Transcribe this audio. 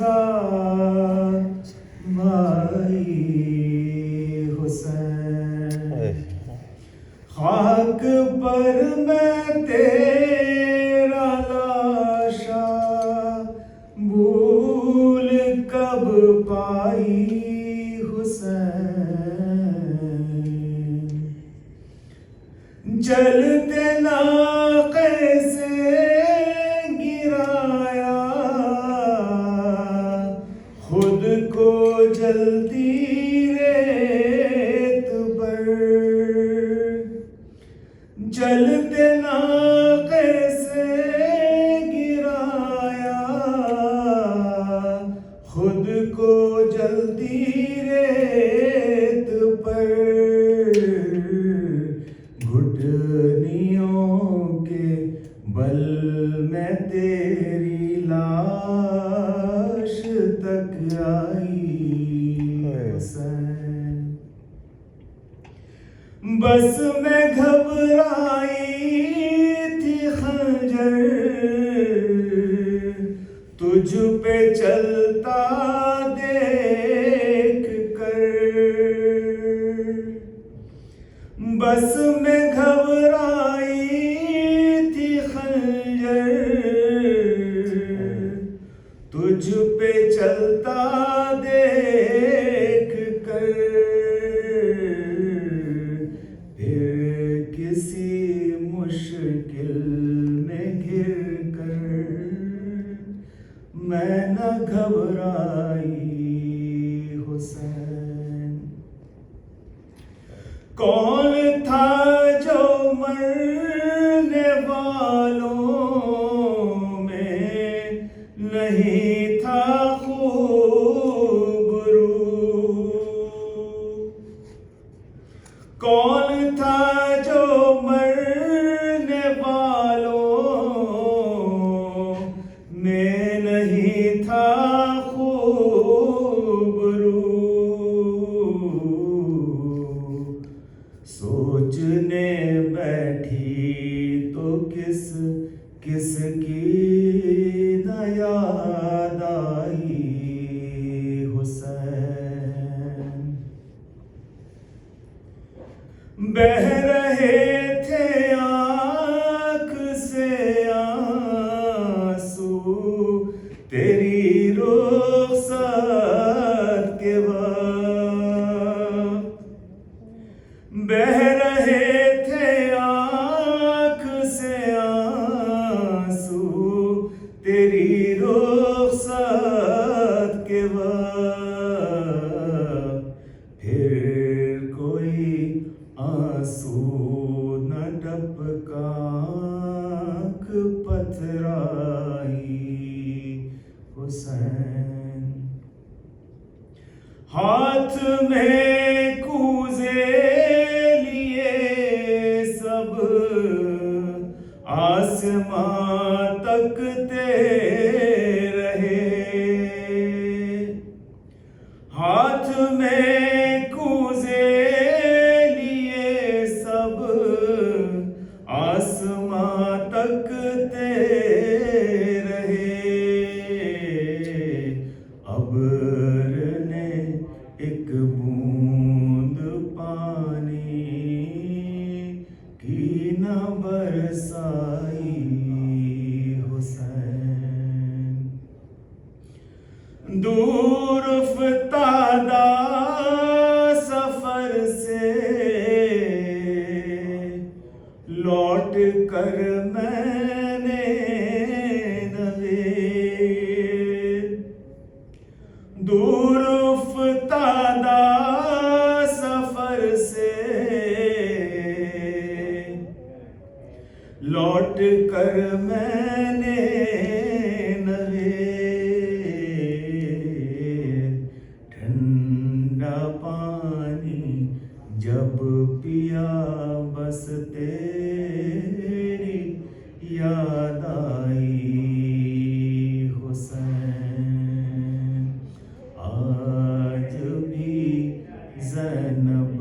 खुदा भाई हुसैन। खाक पर मैं तेरा लाशा भूल कब पाई हुसैन। जलते नाक़े से गिराया खुद को जलती रेत पर। जलते नाक़े से गिराया खुद को जलती रेत पर। घुटनियों के बल में तेरी लाश तक आई हुसैन। बस मैं घबराई थी खंजर तुझ पे चलता देख कर। बस मैं घबराई थी खंजर तुझ पे चलता देख कर। फिर किसी मुश्किल में घिर कर मैं न घबराई हुसैन। कौन था जो मरने वालों में नहीं था खूबरू। कौन था जो मरने वालों में नहीं था खूबरू। सोचने बैठी तो किस किस की न याद आई हुसैन। बह रहे थे आँख से आंसू तेरी रुखसत के वक्त। बह रहे थे आँख से आंसू तेरी रुखसत के वक्त। फिर कोई आंसू न टपका आँख पथराई हुसैन। हाथ में कूजे लिए सब आसमां तकते रहे। हाथ में कूजे लिए सब आसमां तकते रहे। अब्र ने एक बूंद पानी की न बरसाई हुसैन। दूर फ़तादा सफर से लौट कर मैंने नवेद। दूर फ़तादा सफर से लौट कर मैंने नवेद। ठंडा पानी जब पिया बस तेरी याद आई हुसैन। आज भी ज़ैनब